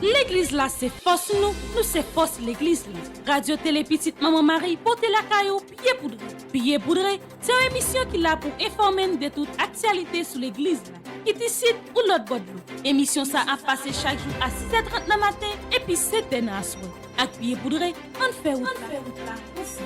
L'église là, c'est force nous c'est force l'église là. Radio Télé Petite Maman Marie, portez la caillou, pied poudré. Pied poudré, c'est une émission qui là pour informer de toute actualité sur l'église là. Qui t'icite ou l'autre bord de émission ça a passé chaque jour à 6h30 le matin et puis 7h dans la soirée. Avec pied poudré, on fait route là aussi.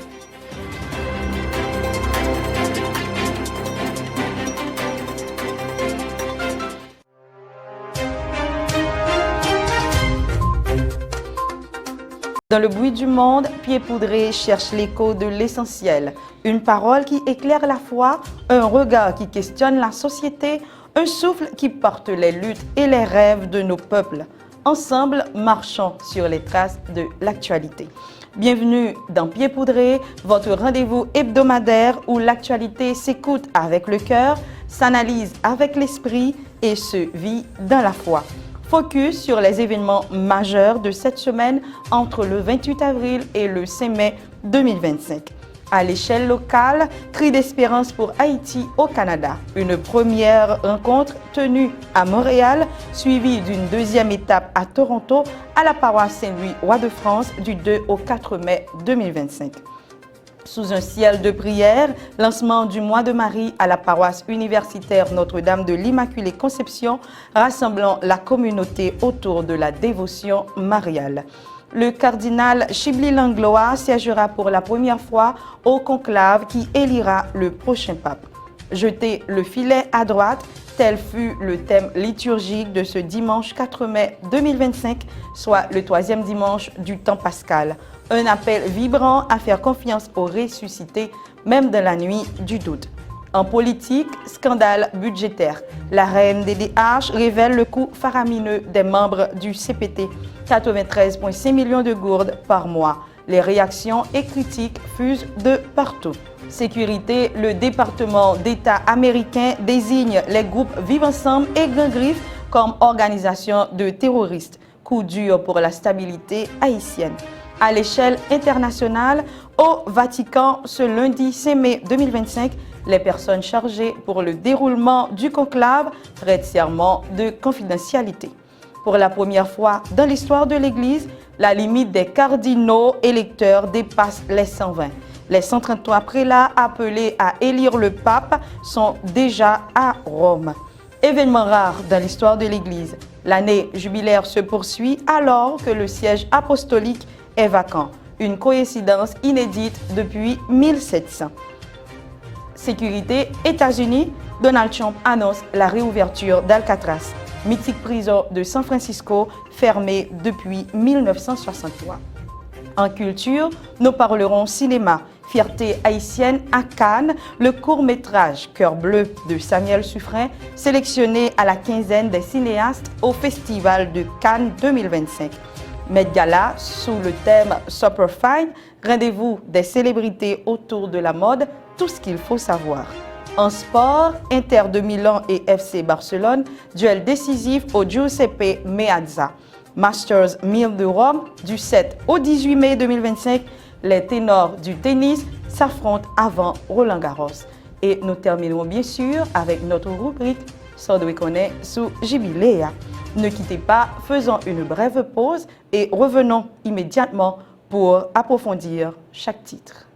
Dans le bruit du monde, Pied Poudré cherche l'écho de l'essentiel. Une parole qui éclaire la foi, un regard qui questionne la société, un souffle qui porte les luttes et les rêves de nos peuples. Ensemble, marchons sur les traces de l'actualité. Bienvenue dans Pied Poudré, votre rendez-vous hebdomadaire où l'actualité s'écoute avec le cœur, s'analyse avec l'esprit et se vit dans la foi. Focus sur les événements majeurs de cette semaine entre le 28 avril et le 5 mai 2025. À l'échelle locale, cri d'espérance pour Haïti au Canada. Une première rencontre tenue à Montréal, suivie d'une deuxième étape à Toronto, à la paroisse Saint-Louis Roi de France du 2 au 4 mai 2025. Sous un ciel de prière, lancement du mois de Marie à la paroisse universitaire Notre-Dame de l'Immaculée Conception, rassemblant la communauté autour de la dévotion mariale. Le cardinal Chibli Langlois siégera pour la première fois au conclave qui élira le prochain pape. Jeter le filet à droite, tel fut le thème liturgique de ce dimanche 4 mai 2025, soit le troisième dimanche du temps pascal. Un appel vibrant à faire confiance aux ressuscités, même dans la nuit du doute. En politique, scandale budgétaire. La reine des DH révèle le coût faramineux des membres du CPT, 93,5 millions de gourdes par mois. Les réactions et critiques fusent de partout. Sécurité, le département d'État américain désigne les groupes Vivre Ensemble et Grand Griffe comme organisation de terroristes. Coup dur pour la stabilité haïtienne. À l'échelle internationale, au Vatican, ce lundi 5 mai 2025, les personnes chargées pour le déroulement du conclave prêtent serment de confidentialité. Pour la première fois dans l'histoire de l'Église, la limite des cardinaux électeurs dépasse les 120. Les 133 prélats appelés à élire le pape sont déjà à Rome. Événement rare dans l'histoire de l'Église, l'année jubilaire se poursuit alors que le siège apostolique est vacant. Une coïncidence inédite depuis 1700. Sécurité, États-Unis, Donald Trump annonce la réouverture d'Alcatraz, mythique prison de San Francisco fermée depuis 1963. En culture, nous parlerons cinéma. Fierté haïtienne à Cannes, le court-métrage Cœur bleu de Samuel Suffren, sélectionné à la quinzaine des cinéastes au Festival de Cannes 2025. Met Gala sous le thème Super Fine, rendez-vous des célébrités autour de la mode, tout ce qu'il faut savoir. En sport, Inter de Milan et FC Barcelone, duel décisif au Giuseppe Meazza. Masters 1000 de Rome, du 7 au 18 mai 2025, les ténors du tennis s'affrontent avant Roland Garros. Et nous terminerons bien sûr avec notre rubrique Sordoué connaît sous Jubiléa. Ne quittez pas, faisons une brève pause et revenons immédiatement pour approfondir chaque titre.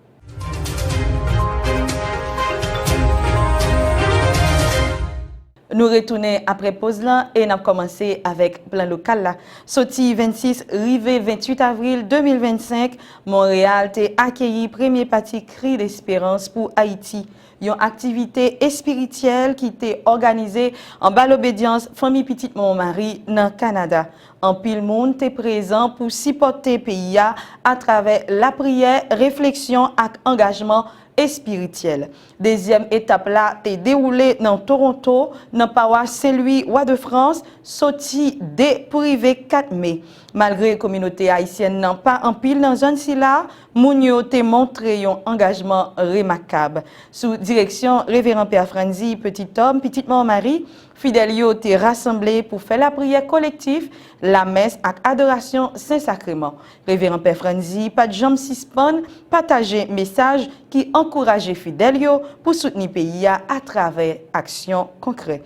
Nous retournons après pause là et nous avons commencé avec plan local là. Sorti 26, rivé 28 avril 2025, Montréal a accueilli premier parti cri d'espérance pour Haïti. Une activité spirituelle qui était organisée en bas l'obédience famille Petite Maman-Marie dans le Canada. En pile monde est présent pour supporter pays à travers la prière, réflexion et engagement et spirituel. Deuxième étape là est déroulée dans Toronto, dans paroisse Saint-Louis Roi de France, sorti des privés 4 mai. Malgré la communauté haïtienne n'a pas en pile dans zone si là, Mounio te montré un engagement remarquable. Sous direction révérend Père Franzi, petit homme, petite maman Marie, fidèles te rassemblés pour faire la prière collective, la messe et adoration Saint-Sacrement. Révérend Père Franzi, pas de jambes suspend, partager message qui encourage fidèles pour soutenir le pays à travers actions concrètes.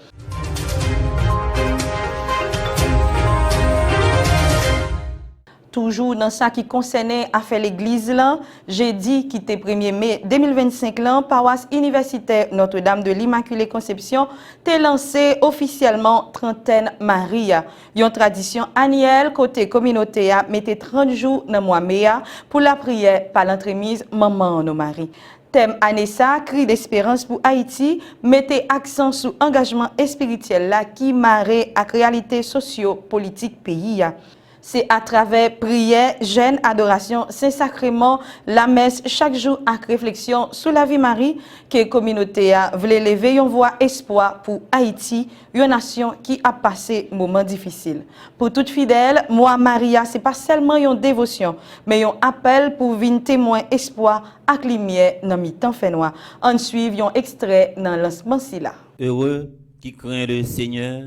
toujours dans ça qui concernait à faire l'église là, jeudi qui était 1er mai 2025 là, paroisse universitaire Notre-Dame de l'Immaculée Conception t'est lancé officiellement trentaine Maria. Une tradition annuelle côté communauté a mettait 30 jours dans mois mai pour la prière par l'entremise maman nos Marie. Thème Anessa, cri d'espérance pour Haïti, mettez accent sur engagement spirituel là qui marre à réalité socio-politique pays. C'est à travers prière, jeûne, adoration, Saint-Sacrement, la messe chaque jour avec réflexion sur la vie Marie que la communauté a voulu lever une voix espoir pour Haïti, une nation qui a passé un moment difficile. Pour toute fidèle, moi Maria, c'est pas seulement une dévotion, mais un appel pour venir témoin espoir avec lumière dans mi temps fait noir. En suivant un extrait dans lancement si là. Heureux qui craint le Seigneur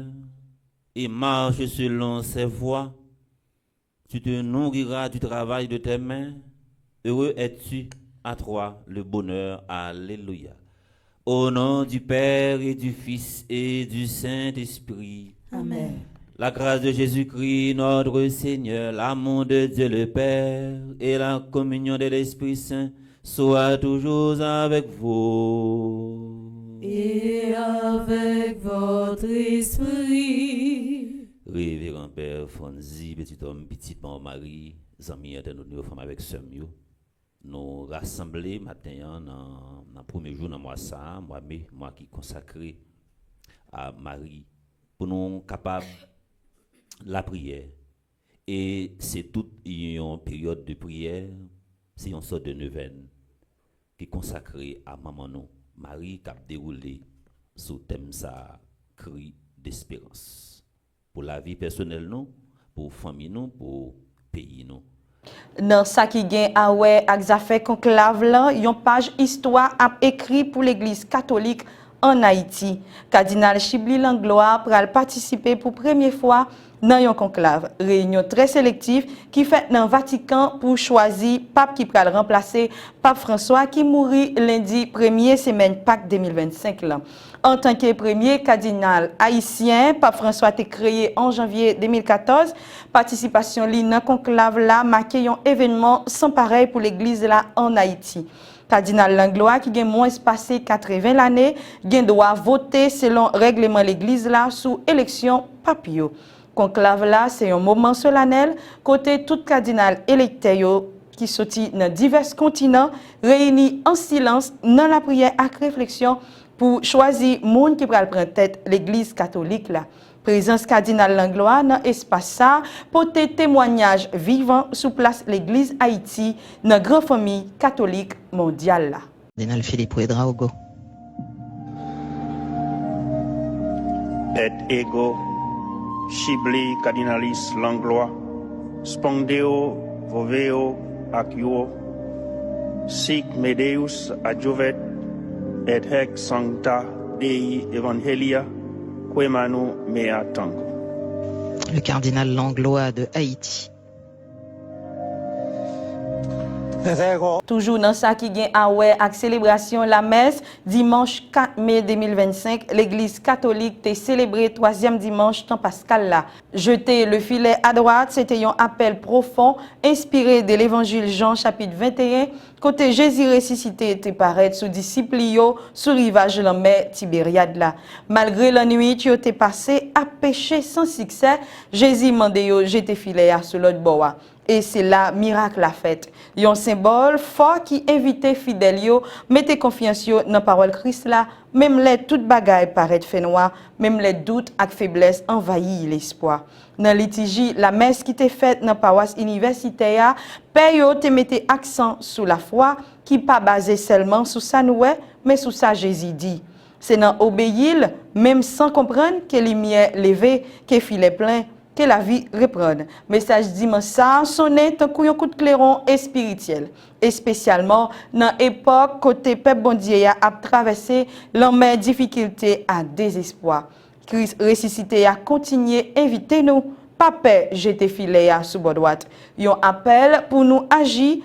et marche selon ses voies. Tu te nourriras du travail de tes mains. Heureux es-tu, à toi le bonheur. Alléluia. Au nom du Père et du Fils et du Saint-Esprit. Amen. La grâce de Jésus-Christ, notre Seigneur, l'amour de Dieu le Père et la communion de l'Esprit Saint soient toujours avec vous. Et avec votre esprit. Révérend Père Fonzi, petit homme, petit Marie, amis internautes, femmes avec Semio, nous rassembler matin dans le premier jour dans mois ça, moi qui consacré à Marie, pour nous capables la prière. Et c'est toute une période de prière, c'est une sorte de neuvaine qui est consacrée à maman nous, Marie qui a déroulé sous thème ça, cri d'espérance. Pour la vie personnelle, nous, pour la famille, nous, pour le pays. Nous. Dans ça qui gagne à ouais, avec conclave là, une page histoire a écrit pour l'église catholique en Haïti. Cardinal Chibli Langlois pral participer pour première fois dans un conclave, réunion très sélective qui fait dans le Vatican pour choisir pape qui pral remplacer pape François qui mourit lundi 1er semaine Pâques 2025 là. En tant que premier cardinal haïtien, pape François a été créé en janvier 2014. Participation li dans conclave là marqué un événement sans pareil pour l'église là en Haïti. Cardinal Langlois qui a moins passé 80 l'année, gain droit voter selon règlement l'église là sous élection papio. Conclave là, c'est un moment solennel côté tout cardinal électé qui sorti dans divers continents réunis en silence dans la prière avec réflexion pour choisir monde qui va prendre tête l'église catholique là. Présence cardinal Langlois dans espace ça porter témoignage vivant sous place l'église Haïti dans grande famille catholique mondiale là. Cardinal Philippe Ouedraogo. Et ego Chibli cardinalis Langlois spondeo voveo acquo sic medeus adjuvet et hec sancta Dei evangelia quemanu mea tango. Le cardinal Langlois de Haïti. Toujours dans ça qui gagne à ouais avec célébration la messe dimanche 4 mai 2025 l'église catholique a célébré 3e dimanche temps pascal là. Jeter le filet à droite, c'était un appel profond inspiré de l'évangile Jean chapitre 21 côté Jésus ressuscité était paraître sous disciples sur rivage de la mer Tibériade là. Malgré la nuit qui était passé à pêcher sans succès, Jésus mandé yo jeter filet sur l'autre bord. Et c'est là miracle la fête. Un symbole fort qui invitait fidèles yo mettez confiance yo dans parole Christ là, même les toutes bagailles paraît fait noir, même les doutes et faiblesse envahit l'espoir. Dans liturgie, la messe qui était faite dans paroisse universitaire, père yo te mettez accent sur la foi qui pas basé seulement sur ça nous mais sur ça Jésus dit. C'est dans obéir même sans comprendre que lumière levée, que filet plein que la vie reprenne. Message dimanche ça sonné tant un coup de clairon et spirituel. Et spécialement dans l'époque côté peuple bon Dieu a traversé l'homme difficulté à désespoir. Christ ressuscité a continué inviter nous pas peur jeter filet sous bord droite. Un appel pour nous agir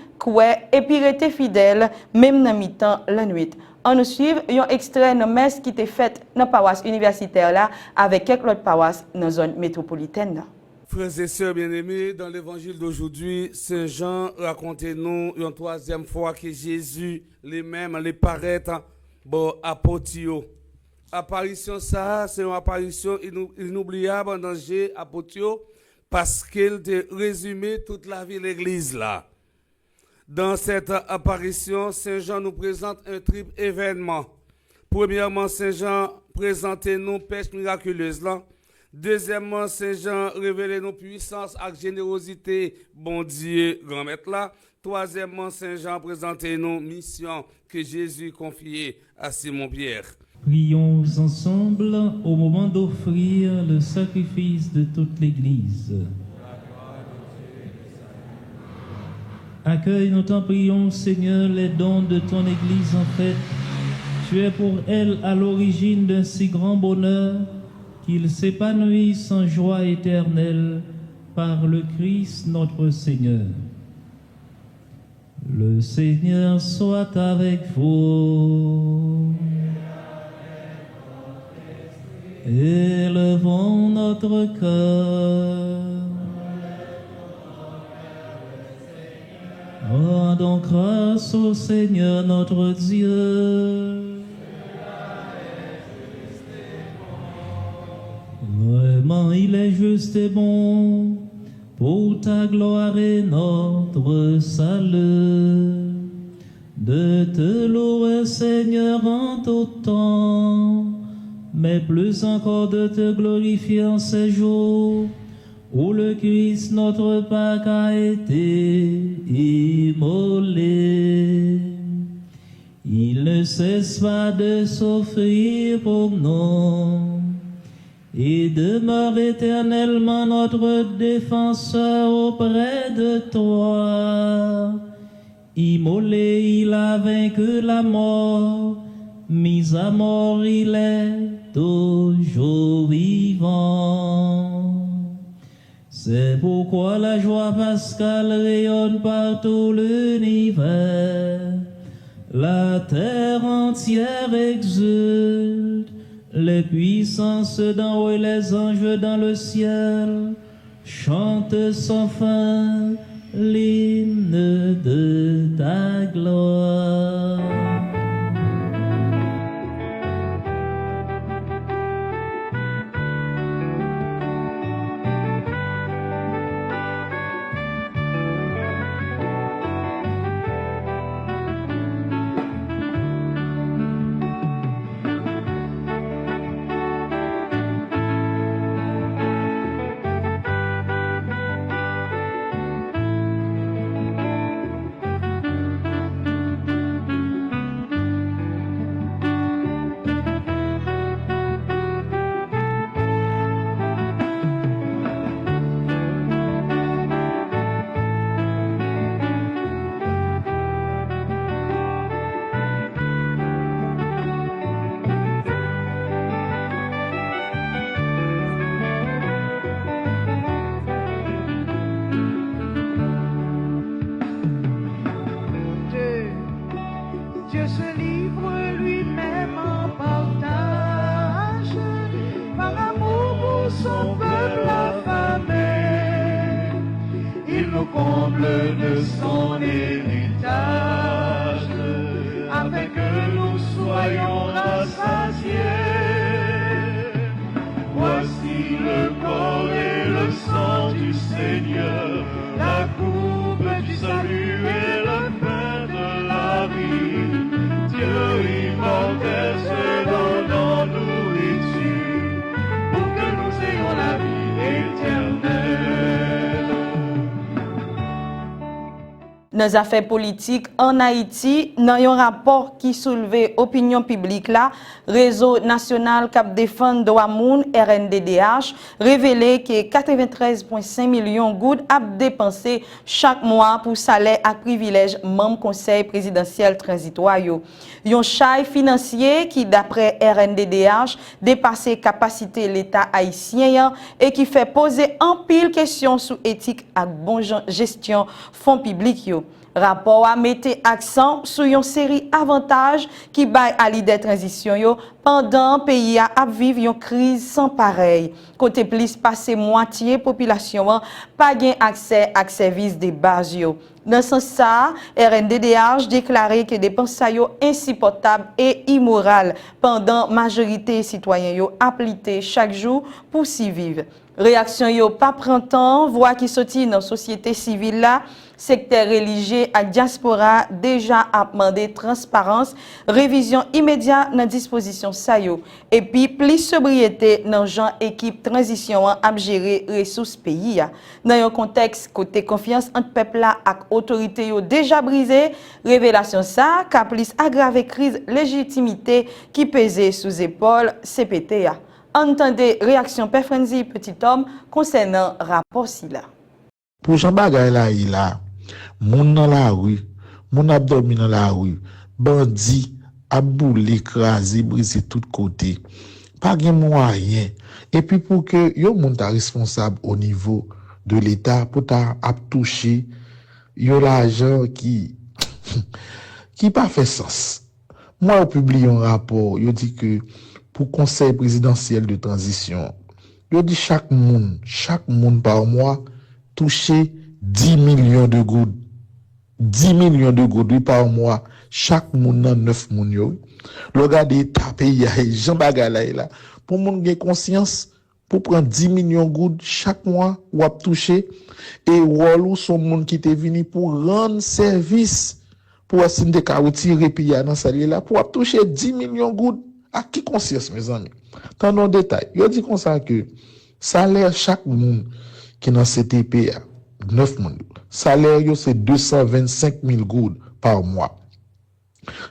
et puis rester fidèles même dans mi-temps la nuit. On nous suit un extrait de messe qui était faite dans la paroisse universitaire là avec quelques autres paroisses dans la zone métropolitaine. Frères et sœurs bien-aimés, dans l'évangile d'aujourd'hui, Saint Jean raconte-nous une troisième fois que Jésus lui-même les paraît à Potio. Apparition ça, c'est une apparition inoubliable en danger à Potio parce qu'elle te résumé toute la vie de l'église là. Dans cette apparition, Saint Jean nous présente un triple événement. Premièrement, Saint Jean présente nous pêche miraculeuse là. Deuxièmement, Saint Jean révèle nos puissances et générosité, bon Dieu, grand maître là. Troisièmement, Saint Jean présente nos missions que Jésus confiait à Simon-Pierre. Prions ensemble au moment d'offrir le sacrifice de toute l'Église. Accueille, nous t'en prions, Seigneur, les dons de ton Église en fait. Tu es pour elle à l'origine d'un si grand bonheur qu'il s'épanouisse en joie éternelle par le Christ notre Seigneur. Le Seigneur soit avec vous. Élevons notre cœur. Rendons grâce au Seigneur notre Dieu. Vraiment, il est juste et bon pour ta gloire et notre salut. De te louer, Seigneur, en tout temps, mais plus encore de te glorifier en ces jours où le Christ, notre Pâque, a été immolé. Il ne cesse pas de s'offrir pour nous et demeure éternellement notre défenseur auprès de toi. Immolé, il a vaincu la mort, mis à mort, il est toujours vivant. C'est pourquoi la joie pascale rayonne par tout l'univers. La terre entière exulte, les puissances d'en haut et les anges dans le ciel chantent sans fin l'hymne de ta gloire. Dieu se livre lui-même en partage, par amour pour son peuple affamé. Il nous comble de son héritage, afin que nous soyons rassasiés. Voici le corps et le sang du Seigneur, la coupe du salut et le pain de la vie. Dieu immortel se donne en nourriture pour que nous ayons la vie éternelle. Dans les affaires politiques en Haïti, dans un rapport qui soulevait opinion publique là, Réseau national Cap Défense droit moun RNDDH révélé que 93,5 millions de gouttes a dépensé chaque mois pour salaire et privilèges membres conseil présidentiel transitoire. Un chai financier qui d'après RNDDH dépasse capacité l'État haïtien et qui fait poser en pile question sur éthique et bonne gestion fonds publics. Rapport a mis accent sur une série d'avantages qui baillent à l'idée de transition pendant pays a vivre une crise sans pareil. Côté plus passé moitié population pas gain accès à services de base. Dans ce sens, RNDDH déclaré que des dépenses insupportables et immorales pendant majorité citoyens yo appliqué chaque jour pour s'y vivre. Réaction yo pas printemps, voix qui sorti dans société civile là, secteur religieux à diaspora déjà a demandé transparence, révision immédiate dans disposition ça yo et puis plus sobriété dans gens équipe transition à gérer ressources pays. Dans un contexte côté confiance entre peuple là et autorité yo déjà brisé, révélation ça qu'a plus aggravé crise légitimité qui pesait sous épaule CPT. Entendez réaction Père Frenzy petit homme concernant rapport si là. Pour Jean Bagay là, il a moun dans la rue, moun ap dormi dans la rue, bandi a boule écrasé, brisé tout côté. Pas gen moyen. Et puis pour que yo moun ta responsable au niveau de l'État pour ta ap toucher yo l'argent qui pas fait sens. Moi au publié un rapport, yo dit que pour conseil présidentiel de transition, yo dit chaque monde par mois toucher 10 millions de gouttes. 10 millions de gouttes par mois. Chaque monde dans 9 moun yo. Le gars de taper Jean Bagay là. Pour moun gen conscience, pour prendre 10 millions de gouttes chaque mois, ou ap toucher. Et ou son monde qui te venu pour rendre service. Pour essayer de retirer piya dans sa là. Pour ap toucher 10 millions de gouttes. À qui conscience, mes amis? Dans nos détails. Yo dit comme ça que salaire chaque monde qui dans CTP 9 moun. Salaire yo c'est 225 000 goudes par mois.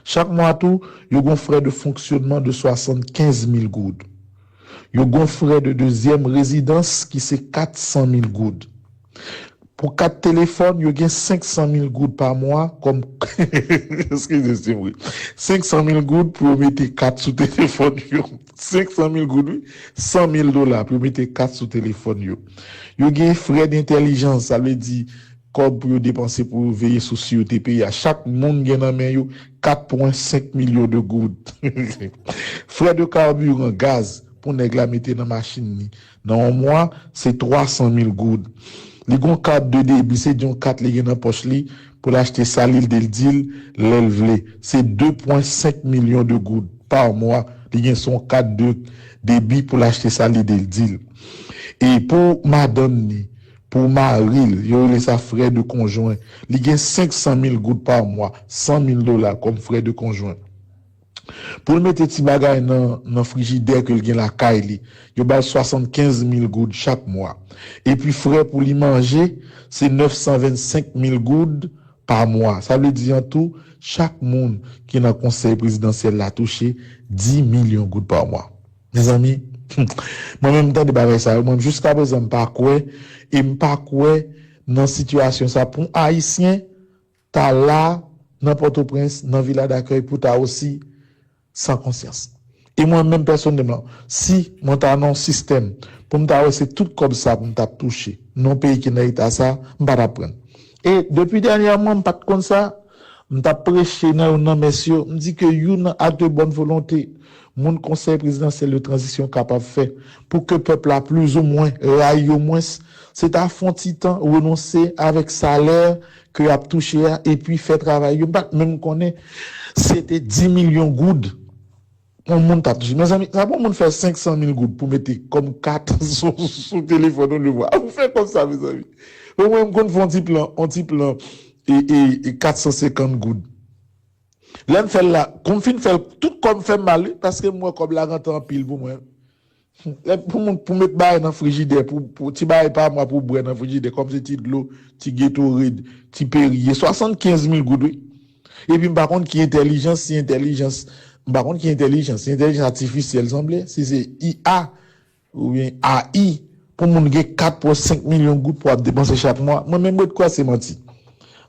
Chaque mois tout, yo gon frais de fonctionnement de 75 000 goudes. Yo gon frais de deuxième résidence qui c'est 400 000 goudes. Pour 4 téléphones, yo gen 500 000 goudes par mois comme excusez-moi. 500 000 goudes pour mettre 4 sous téléphone yo. 500 000 goudes, oui. $100,000 pour mettre 4 sous téléphone yo. Yo gen frais d'intelligence, ça veut dire comme pour dépenser pour veiller sur sûreté pays à chaque monde gen nan men yo 4,5 millions de gouttes. Frais de carburant, gaz pour nèg la mettre dans machine ni. Dans un mois, c'est 300 000 gouttes. Les gon 4 de débit, c'est don 4 les gen dans poche li pour l'acheter salil del deal, l'elvle. C'est 2,5 millions de gouttes par mois. Les gen son 4 de débit pour l'acheter salil del deal. Et pour madame ni, pour Maril, yo les sa frais de conjoint, li gen 500 000 gouttes par mois, $100,000 comme frais de conjoint. Pour mettre ti bagay dans frigidaire que gen la caille li, yo ba 75 000 gouttes chaque mois. Et puis frais pour li manger, c'est 925 000 gouttes par mois. Ça veut dire en tout, chaque monde qui dans conseil présidentiel la touché 10 millions de gouttes par mois. Mes amis, moi même temps de bagay ça, moi jusqu'à présent pas quoi et pas quoi dans situation ça pour haïtien, ta là dans Port-au-Prince, dans villa d'accueil pour ta aussi sans conscience. Et moi-même, personnellement, si mon ta non système, pour me ta c'est tout comme ça, pour me ta toucher, non pays qui n'a été ça, m'pas apprendre. Et depuis dernièrement, m'pas comme ça, m'ta prêché non messieurs, me dit que yon a de bonne volonté, mon conseil présidentiel de transition capable faire, pour que peuple a plus ou moins, raille au moins, c'est à fond temps renoncer avec salaire que a touché et puis faire travail. Même connaît, c'était 10 millions de gouttes. On monte à toucher. Mes amis, ça bon, on fait 500 000 gouttes pour mettre comme 4 sur téléphone, on le voit. Vous faites comme ça, mes amis. Au moins, on fait un petit plan, et 450 gouttes. Là, on fait là, comme fin fait tout comme fait mal, parce que moi, comme la rentre en pile pour moi. Là, pour mettre bail dans le frigidaire, pour ti bail pas moi pour boire dans le frigidaire, comme c'est de l'eau, ti Gatorade, ti Perrier, 75 000 gouttes, oui. Et puis, par contre, qui intelligence, si intelligence, par contre, qui intelligence artificielle, semble, si c'est IA, ou bien AI, pour mon gars 4,5 millions de gouttes pour dépenser chaque mois, moi, même, de quoi c'est menti.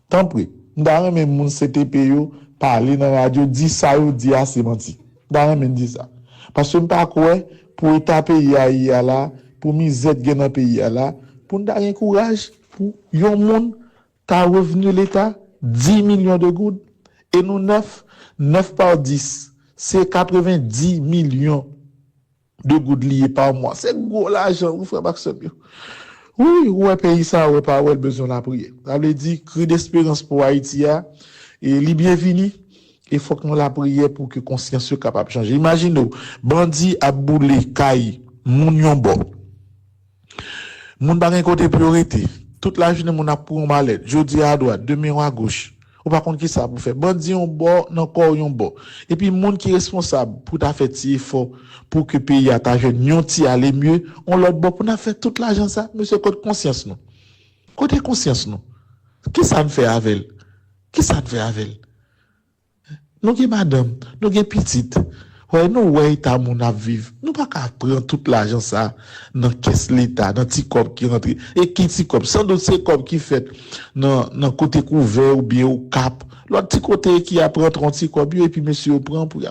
Tant pis. D'ailleurs, même mon CTPO, parler dans la radio, dit ça, ou dit c'est menti. D'ailleurs, même dit ça. Parce que, pas quoi, pour état pays à là, pour misère dans le pays là, pour nous donner courage, pour yon monde, t'as revenu l'État, 10 millions de gouttes, et nous 9 par 10, c'est 90 millions de gouttes liées par mois. C'est gros l'argent, vous frère Maxime. Oui, ouais, pays ça, ouais, pas, ouais, besoin de la prière. Ça veut dire, cri d'espérance pour Haïti, et li bienvenue. Il faut que nous la prière pour que conscience soit capable de changer. Imaginez, bandit a boulé, caille, moun yon bon. Moun ba gen côté priorité. Toute la journée, moun a pour un malade. Jodi à droite, demain à gauche. Ou par contre, qui ça pour faire? Bandit yon bon, nan corps yon bon. Et puis, moun qui est responsable pour ta fait si effort pour que pays a ta jeune yon ti aller mieux, on l'autre bon pour na faire toute l'argent ça. Monsieur, côté conscience non. Côté conscience non. Qui ça ne fait avec elle? Qui ça ne fait avec elle? Nous avons madame, nous avons petite. Ouais, nous, ouais, ta moun a vivre. Nous pas qu'à prendre tout l'argent ça dans caisse l'État, dans petit corps qui rentre. Et qui petit corps? Sans doute c'est corps qui fait dans côté couvert ou bien au cap. L'autre petit côté qui apprend 30 petit corps, et puis monsieur prend pour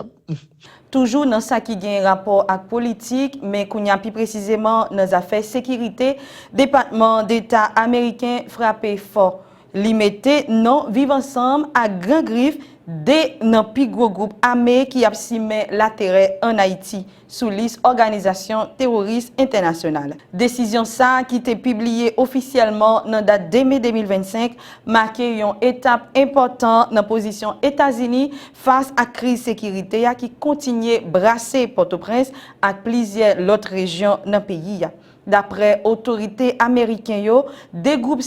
Toujours dans ça qui a un rapport avec politique, mais qu'on y a plus précisément dans les affaires sécurité, département d'État américain frappé fort. Limité, non, vivre ensemble à grand griffe des non plus gros groupe armé qui a simé l'intérêt en Haïti sous liste organisation terroriste internationale. Décision ça qui était publiée officiellement dans date de mai 2025 marqué une étape importante dans la position États-Unis face à crise sécurité qui continue brasser Port-au-Prince et plusieurs autres régions dans le pays. D'après autorités américaines, des groupes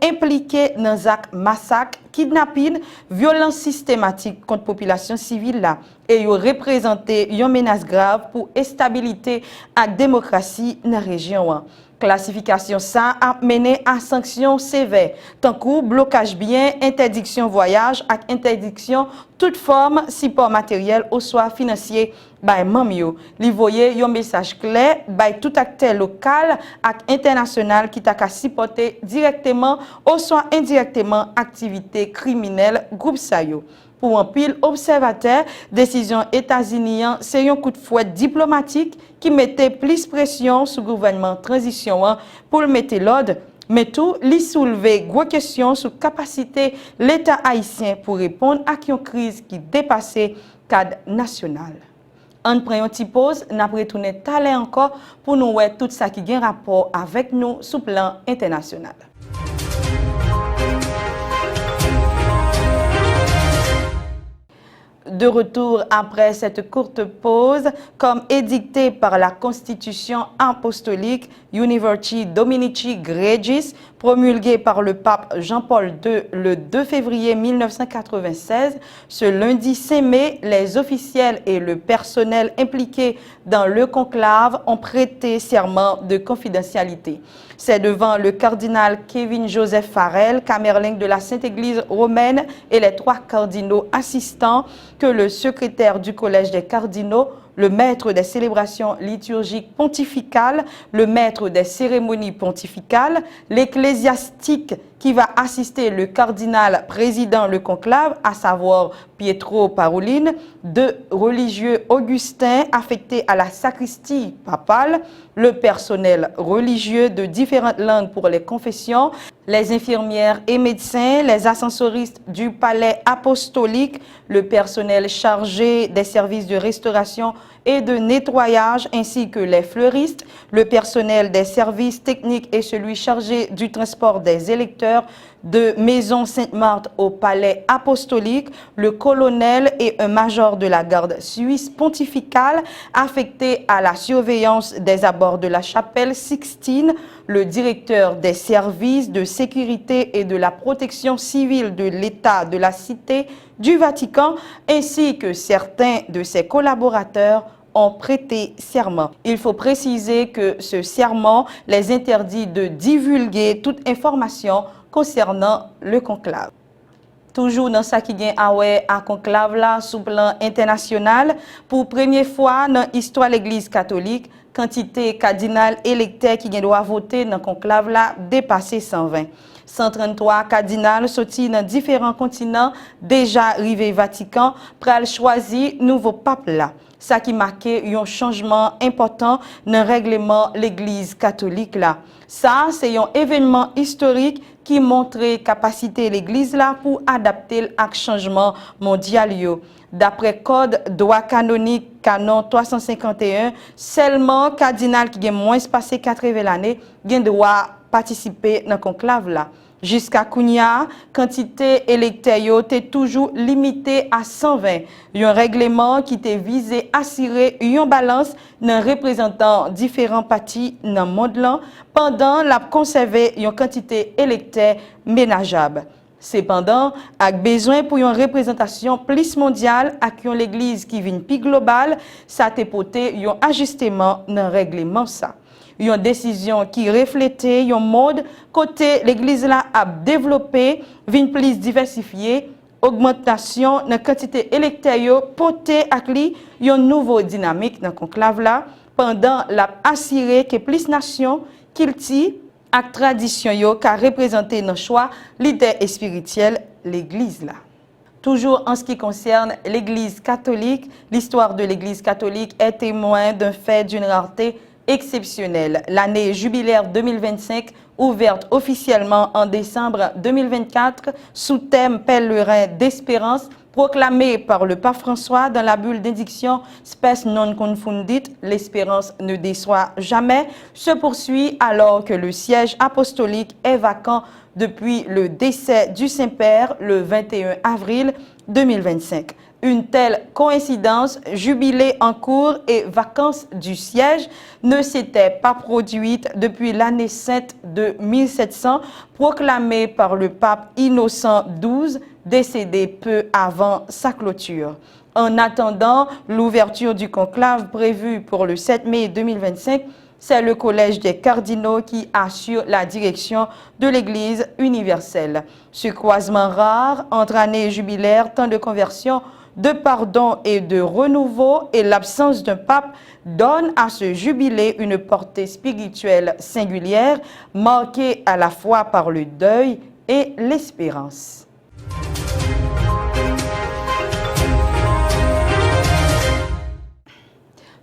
impliqués dans des massacres, kidnapping, violences systématiques contre la population civile là, et représenté une menace grave pour la stabilité et la démocratie dans la région. Classification ça a mené à sanctions sévères, tant que blocage bien, interdiction voyage et interdiction toute forme support matériel ou soit financier by Mamio. Li voye un message clair by tout acteur local et international qui t'a supporter directement ou soit indirectement activité criminelle groupe Sayo. Pour un pile observateur, décision états-unienne, c'est un coup de fouet diplomatique qui mettait plus pression sur le gouvernement de transition pour le mettre l'ordre, mais tout lui soulever gros questions sur la capacité de l'État haïtien pour répondre à une crise qui dépassait le cadre national. On prend une petite pause, nous allons retourner talent encore pour nous voir tout ça qui a un rapport avec nous sur le plan international. De retour après cette courte pause, comme édicté par la Constitution apostolique Universi Dominici Gregis, promulguée par le pape Jean-Paul II le 2 février 1996, ce lundi 5 mai, les officiels et le personnel impliqués dans le conclave ont prêté serment de confidentialité. C'est devant le cardinal Kevin Joseph Farrell, camerlingue de la Sainte Église romaine, et les 3 cardinaux assistants que le secrétaire du Collège des cardinaux, le maître des célébrations liturgiques pontificales, le maître des cérémonies pontificales, l'ecclésiastique qui va assister le cardinal président le conclave, à savoir Pietro Parolin, 2 religieux augustins affectés à la sacristie papale, le personnel religieux de différentes langues pour les confessions, les infirmières et médecins, les ascensoristes du palais apostolique, le personnel chargé des services de restauration et de nettoyage ainsi que les fleuristes, le personnel des services techniques et celui chargé du transport des électeurs de Maison Sainte-Marthe au palais apostolique, le colonel et un major de la garde suisse pontificale affecté à la surveillance des abords de la chapelle Sixtine, le directeur des services de sécurité et de la protection civile de l'État de la Cité du Vatican, ainsi que certains de ses collaborateurs ont prêté serment. Il faut préciser que ce serment les interdit de divulguer toute information concernant le conclave. Toujours dans ça qui gagne à conclave là sous plan international, pour première fois dans l'histoire de l'Église catholique, quantité cardinal électeur qui doit voter dans conclave là dépassé 120. 133 cardinals sortis dans différents continents déjà arrivés Vatican pral choisir nouveau pape là. ça qui marquait un changement important dans le règlement l'Église catholique là. Ça, c'est un événement historique qui montrait capacité l'Église là pour adapter à changement mondial yo. D'après code droit canonique canon 351, seulement cardinal qui a moins passé 80 années a droit participer dans le conclave là. Jusqu'à Kounia, quantité électeur était toujours limitée à 120. Un règlement qui était visé à assurer une balance dans représentant différents partis dans le monde là, pendant la conserver une quantité électeur ménageable. Cependant, avec besoin pour une représentation plus mondiale avec l'église qui vient plus globale, ça a porté un ajustement dans le règlement ça. Une décision qui reflétait un mode côté l'église là a développé, vient plus diversifié, augmentation dans la quantité électeur porté avec lui une nouvelle dynamique dans le conclave là, pendant la assuré que plus nations cultivent ak tradition yo qu'a représenté nos choix leader et spirituel l'église là. Toujours en ce qui concerne l'église catholique, l'histoire de l'église catholique est témoin d'un fait d'une rareté exceptionnelle. L'année jubilaire 2025, ouverte officiellement en décembre 2024 sous thème pèlerin d'espérance, proclamé par le pape François dans la bulle d'indiction Spes non confundit, l'espérance ne déçoit jamais, se poursuit alors que le siège apostolique est vacant depuis le décès du Saint-Père le 21 avril 2025. Une telle coïncidence, jubilé en cours et vacances du siège, ne s'était pas produite depuis l'année sainte de 1700, proclamée par le pape Innocent XII, décédé peu avant sa clôture. En attendant l'ouverture du conclave prévue pour le 7 mai 2025, c'est le Collège des cardinaux qui assure la direction de l'Église universelle. Ce croisement rare entre années jubilaires, temps de conversion, de pardon et de renouveau et l'absence d'un pape donne à ce jubilé une portée spirituelle singulière, marquée à la fois par le deuil et l'espérance.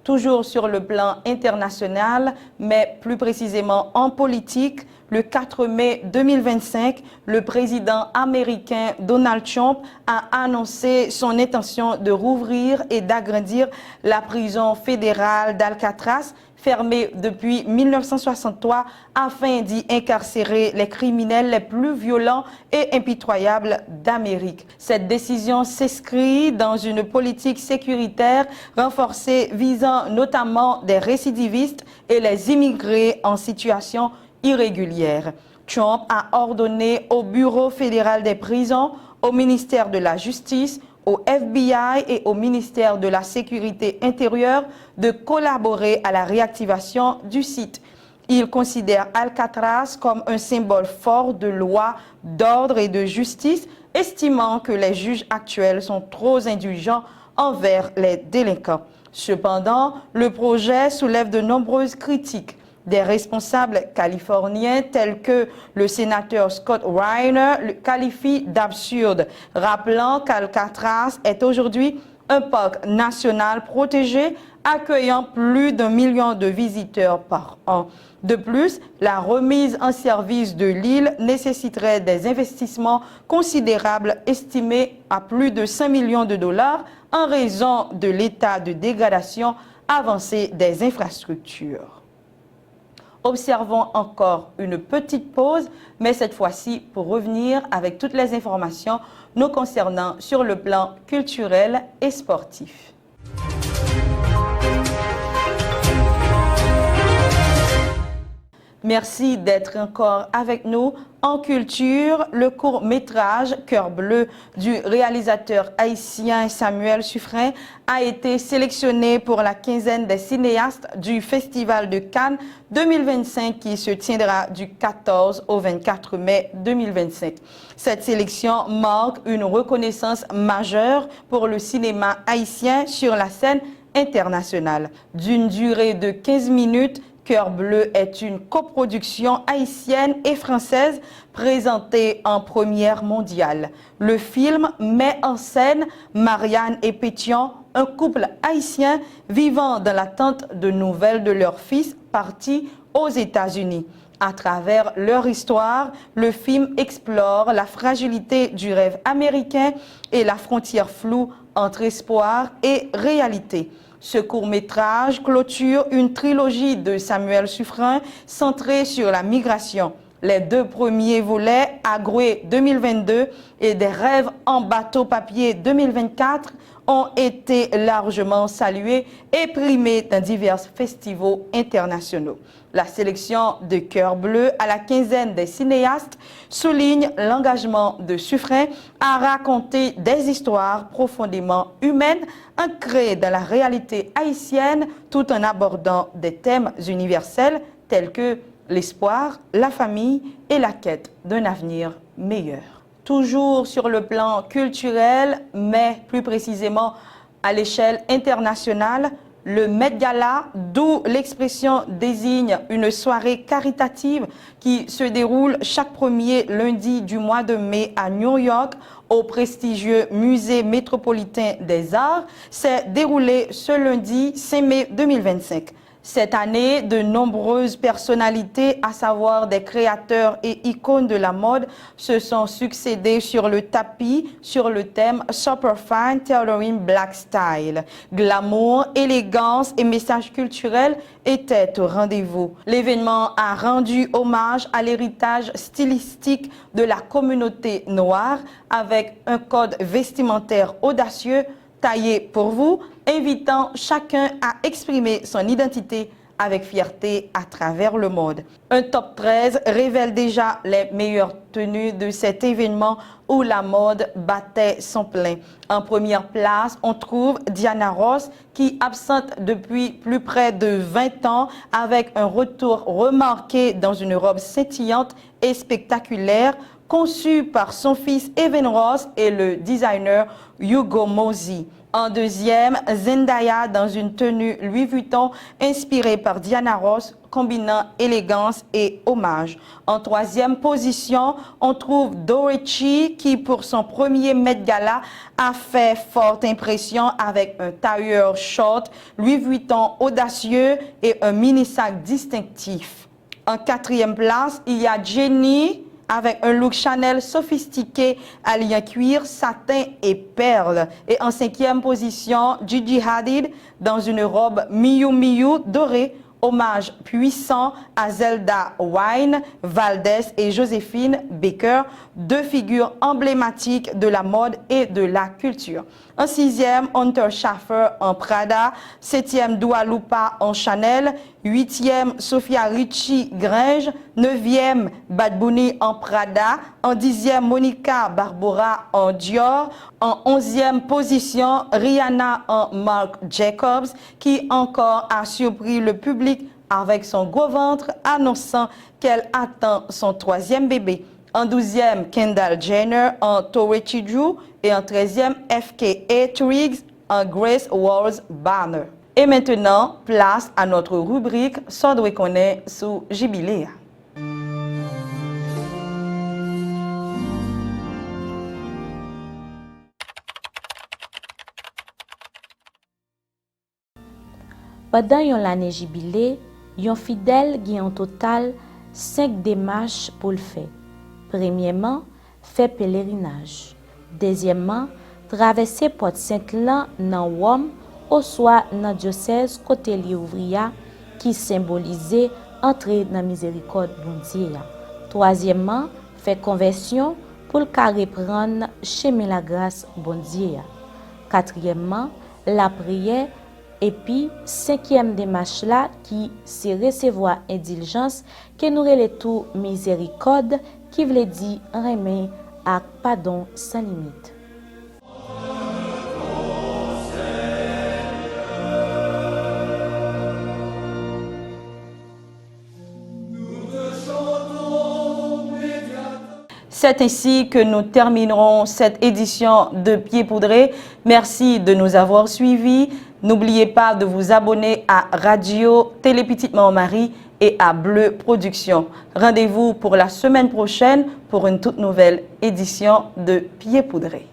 Toujours sur le plan international, mais plus précisément en politique, le 4 mai 2025, le président américain Donald Trump a annoncé son intention de rouvrir et d'agrandir la prison fédérale d'Alcatraz, fermée depuis 1963 afin d'y incarcérer les criminels les plus violents et impitoyables d'Amérique. Cette décision s'inscrit dans une politique sécuritaire renforcée visant notamment des récidivistes et les immigrés en situation irrégulière. Trump a ordonné au Bureau fédéral des prisons, au ministère de la Justice, au FBI et au ministère de la Sécurité intérieure de collaborer à la réactivation du site. Il considère Alcatraz comme un symbole fort de loi, d'ordre et de justice, estimant que les juges actuels sont trop indulgents envers les délinquants. Cependant, le projet soulève de nombreuses critiques. Des responsables californiens tels que le sénateur Scott Reiner le qualifient d'absurde, rappelant qu'Alcatraz est aujourd'hui un parc national protégé accueillant plus d'1 million de visiteurs par an. De plus, la remise en service de l'île nécessiterait des investissements considérables estimés à plus de 5 millions de dollars en raison de l'état de dégradation avancé des infrastructures. Observons encore une petite pause, mais cette fois-ci pour revenir avec toutes les informations nous concernant sur le plan culturel et sportif. Merci d'être encore avec nous. En culture, le court-métrage Cœur bleu du réalisateur haïtien Samuel Suffren a été sélectionné pour la quinzaine des cinéastes du Festival de Cannes 2025 qui se tiendra du 14 au 24 mai 2025. Cette sélection marque une reconnaissance majeure pour le cinéma haïtien sur la scène internationale. D'une durée de 15 minutes, Cœur bleu est une coproduction haïtienne et française présentée en première mondiale. Le film met en scène Marianne et Pétion, un couple haïtien vivant dans l'attente de nouvelles de leur fils parti aux États-Unis. À travers leur histoire, le film explore la fragilité du rêve américain et la frontière floue entre espoir et réalité. Ce court-métrage clôture une trilogie de Samuel Suffren centrée sur la migration. Les deux premiers volets, Agoué 2022 et Des rêves en bateau-papier 2024, ont été largement salués et primés dans divers festivals internationaux. La sélection de Cœur bleu à la quinzaine des cinéastes souligne l'engagement de Suffren à raconter des histoires profondément humaines ancrées dans la réalité haïtienne tout en abordant des thèmes universels tels que l'espoir, la famille et la quête d'un avenir meilleur. Toujours sur le plan culturel, mais plus précisément à l'échelle internationale, le Met Gala, d'où l'expression désigne une soirée caritative qui se déroule chaque premier lundi du mois de mai à New York au prestigieux Musée métropolitain des arts, s'est déroulé ce lundi 5 mai 2025. Cette année, de nombreuses personnalités, à savoir des créateurs et icônes de la mode, se sont succédés sur le tapis sur le thème Superfine Tailoring Black Style. Glamour, élégance et messages culturels étaient au rendez-vous. L'événement a rendu hommage à l'héritage stylistique de la communauté noire avec un code vestimentaire audacieux taillé pour vous, invitant chacun à exprimer son identité avec fierté à travers le monde. Un top 13 révèle déjà les meilleures tenues de cet événement où la mode battait son plein. En première place, on trouve Diana Ross qui absente depuis plus près de 20 ans avec un retour remarqué dans une robe scintillante et spectaculaire conçue par son fils Evan Ross et le designer Hugo Mosey. En deuxième, Zendaya dans une tenue Louis Vuitton inspirée par Diana Ross, combinant élégance et hommage. En troisième position, on trouve Doechii qui, pour son premier Met Gala, a fait forte impression avec un tailleur short Louis Vuitton audacieux et un mini-sac distinctif. En quatrième place, il y a Jennie avec un look Chanel sophistiqué alliant cuir, satin et perles. Et en cinquième position, Gigi Hadid dans une robe Miu Miu dorée, hommage puissant à Zelda Wine, Valdez et Joséphine Baker, deux figures emblématiques de la mode et de la culture. En sixième, Hunter Schafer en Prada, septième, Dua Lipa en Chanel, huitième, Sofia Richie Gringe, neuvième, Bad Bunny en Prada, en dixième, Monica Barbora en Dior, en onzième position, Rihanna en Marc Jacobs, qui encore a surpris le public avec son gros ventre, annonçant qu'elle attend son troisième bébé. En 12e, Kendall Jenner en Towechi Drew et en 13e, FKA Twigs en Grace Walls Banner. Et maintenant, place à notre rubrique Sodwe Connaît sous Jubilé. Pendant l'année jubilé, yon fidèle qui en total 5 démarches pour le faire. Premièrement, faire pèlerinage. Deuxièmement, traverser Porte Saint-Lan dans Rome, au soit dans diocèse côté li ouvria qui symbolisait entrer dans miséricorde bon Dieu. Troisièmement, faire conversion pour le carré prendre chemin la grâce bon Dieu. Quatrièmement, la prière. Et puis, cinquième démarche là, qui c'est recevoir indulgence, que nous relève tout miséricorde, qui veut dire remet à pardon sans limite. C'est ainsi que nous terminerons cette édition de Pieds Poudrés. Merci de nous avoir suivis. N'oubliez pas de vous abonner à Radio Télé Petite Maman Marie et à Bleu Productions. Rendez-vous pour la semaine prochaine pour une toute nouvelle édition de Pieds Poudrés.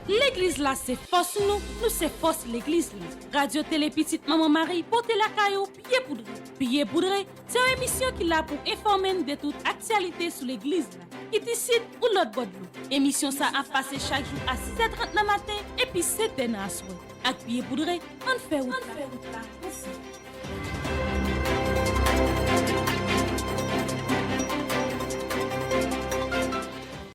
L'église là, c'est force nous c'est force l'église là. Radio Télé Petite Maman Marie, portez la caillou, Pieds Poudrés. Pieds Poudrés, c'est une émission qui là pour informer de toute actualité sur l'église là. Qui décide ou l'autre Guadeloupe. Émission ça a passé chaque jour à 6h30 le matin et puis 7h à soir. Avec Pieds Poudrés, on fait route là.